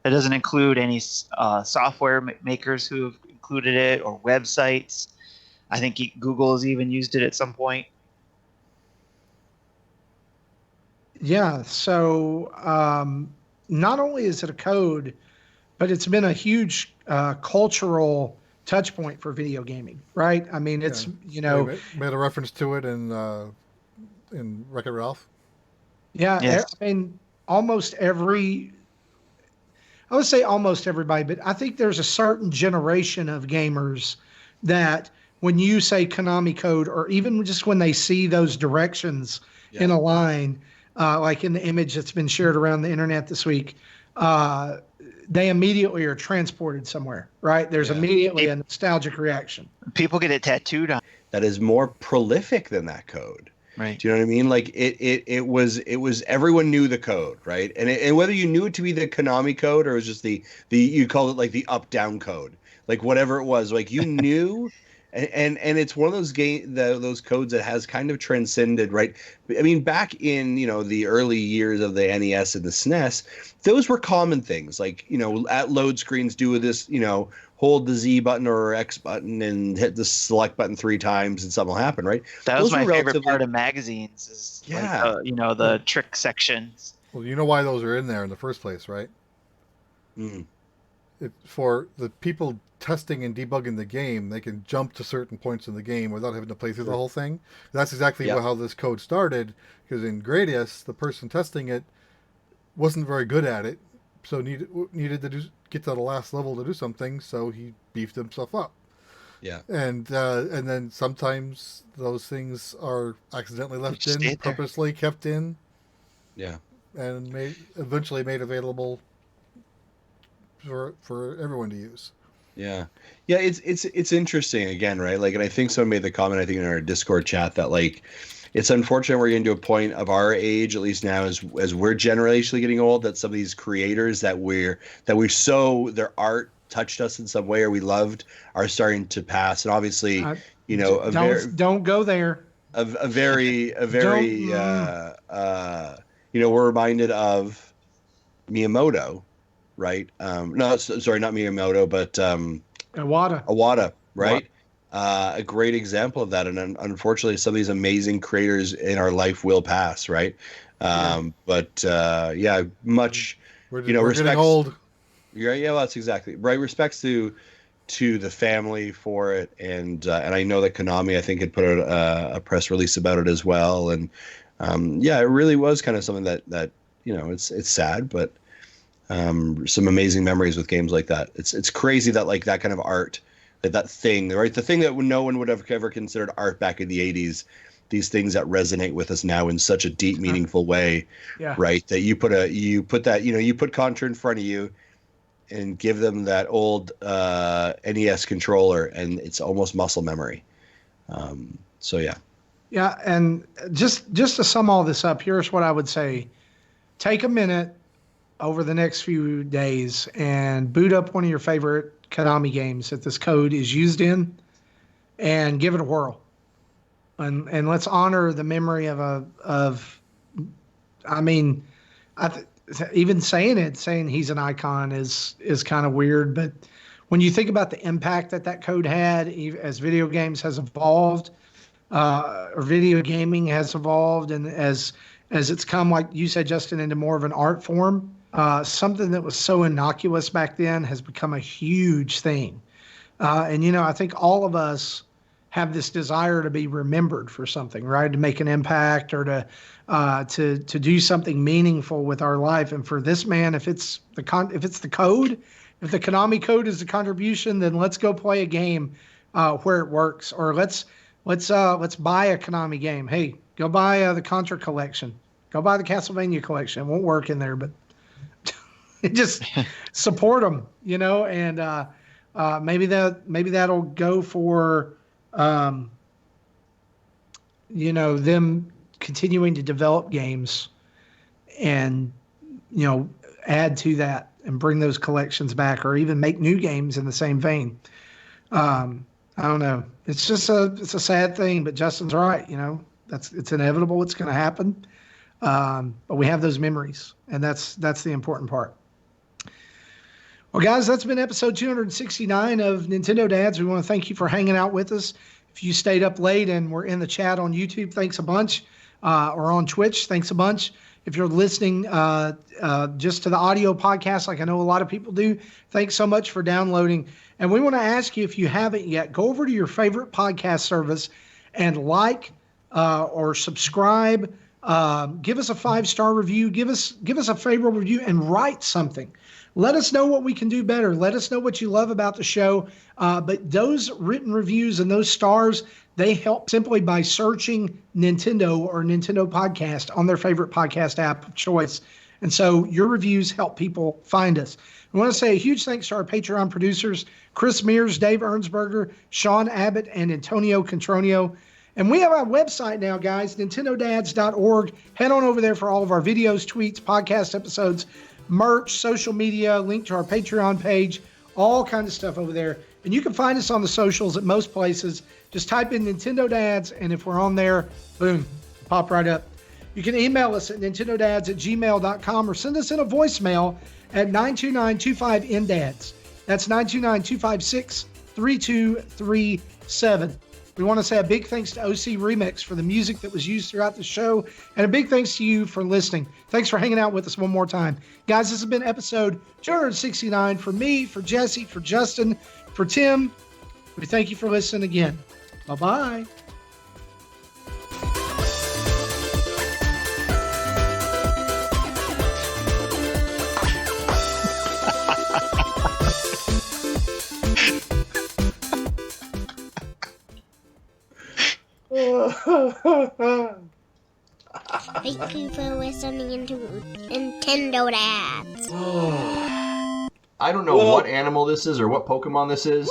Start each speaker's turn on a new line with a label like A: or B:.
A: It doesn't include any software makers who have included it or websites. I think Google has even used it at some point.
B: Yeah. So not only is it a code, but it's been a huge cultural touch point for video gaming, right? I mean,
C: Yeah,
B: it's,
C: they made a reference to it in Wreck-It Ralph.
B: yeah,
A: Yes.
B: I mean, almost every, I would say almost everybody, but I think there's a certain generation of gamers that when you say Konami code, or even just when they see those directions
D: Yeah.
B: in a line, like in the image that's been shared around the internet this week, uh, they immediately are transported somewhere, right? There's
D: Yeah.
B: immediately a nostalgic reaction.
A: People get it tattooed on.
D: That is more prolific than that code.
A: Right.
D: Do you know what I mean? Like it was everyone knew the code, right? And whether you knew it to be the Konami code or it was just the you called it like the up down code, like whatever it was, like you knew. And it's one of those those codes that has kind of transcended, right? I mean, back in the early years of the NES and the SNES, those were common things, like at load screens do this, hold the Z button or X button and hit the select button 3 times and something will happen, right?
A: That was
D: Those
A: my
D: were
A: favorite
D: relatively,
A: part of magazines is like
D: yeah.
A: the trick sections.
C: Well, you know why those are in there in the first place, right?
D: Mm.
C: For the people testing and debugging the game, they can jump to certain points in the game without having to play through the whole thing. That's exactly
D: Yep.
C: how this code started, because in Gradius, the person testing it wasn't very good at it, so needed to get to the last level to do something, so he beefed himself up.
D: Yeah.
C: And then sometimes those things are accidentally left
A: just
C: in,
A: stayed there.
C: purposely kept in,
D: Yeah.
C: and eventually made available for everyone to use.
D: Yeah. Yeah, it's interesting again, right? Like, and I think someone made the comment, I think in our Discord chat, that like it's unfortunate we're getting to a point of our age, at least now, as we're generationally getting old, that some of these creators that we so their art touched us in some way or we loved are starting to pass. And obviously,
B: Don't go there.
D: a very
B: Don't.
D: we're reminded of Miyamoto, right? No, sorry, not Miyamoto, but
B: Iwata.
D: Awada, right? A great example of that. And unfortunately, some of these amazing creators in our life will pass, right? But much,
C: We're
D: respects,
C: getting old.
D: Yeah, well, that's exactly right. Respects to the family for it, and I know that Konami, I think, had put out a press release about it as well. And it really was kind of something that it's sad, but some amazing memories with games like that. It's crazy that like that kind of art, that thing, right? The thing that no one would have ever considered art back in the 80s, these things that resonate with us now in such a deep, meaningful way, right? That you put Contra in front of you and give them that old NES controller and it's almost muscle memory. So yeah.
B: Yeah, and just to sum all this up, here's what I would say. Take a minute over the next few days and boot up one of your favorite Konami games that this code is used in and give it a whirl. And let's honor the memory even saying he's an icon is kind of weird, but when you think about the impact that code had as video games has evolved, or video gaming has evolved, and as it's come, like you said, Justin, into more of an art form, something that was so innocuous back then has become a huge thing. And I think all of us have this desire to be remembered for something, right? To make an impact or to do something meaningful with our life. And for this man, if it's the code, if the Konami code is the contribution, then let's go play a game where it works, or let's buy a Konami game. Hey, go buy the Contra collection. Go buy the Castlevania collection. It won't work in there, but just support them, and maybe that'll go for them continuing to develop games and add to that and bring those collections back, or even make new games in the same vein. I don't know. It's just it's a sad thing, but Justin's right. It's inevitable. It's going to happen. But we have those memories, and that's the important part. Well, guys, that's been episode 269 of Nintendo Dads. We want to thank you for hanging out with us. If you stayed up late and were in the chat on YouTube, thanks a bunch. Or on Twitch, thanks a bunch. If you're listening just to the audio podcast, like I know a lot of people do, thanks so much for downloading. And we want to ask you, if you haven't yet, go over to your favorite podcast service and like or subscribe. Give us a 5-star review. Give us a favorable review and write something. Let us know what we can do better. Let us know what you love about the show. But those written reviews and those stars, they help simply by searching Nintendo or Nintendo Podcast on their favorite podcast app of choice. And so your reviews help people find us. We want to say a huge thanks to our Patreon producers, Chris Mears, Dave Ernsberger, Sean Abbott, and Antonio Contronio. And we have our website now, guys, nintendodads.org. Head on over there for all of our videos, tweets, podcast episodes, merch, social media, link to our Patreon page, all kinds of stuff over there. And you can find us on the socials at most places. Just type in Nintendo Dads, and if we're on there, boom, pop right up. You can email us at nintendodads@gmail.com or send us in a voicemail at 929-25-NDADS. That's 929-256-3237. We want to say a big thanks to OC Remix for the music that was used throughout the show, and a big thanks to you for listening. Thanks for hanging out with us one more time. Guys, this has been episode 269 for me, for Jesse, for Justin, for Tim. We thank you for listening again. Bye-bye.
E: Thank you for listening to Nintendo Dads.
F: I don't know what animal this is or what Pokemon this is,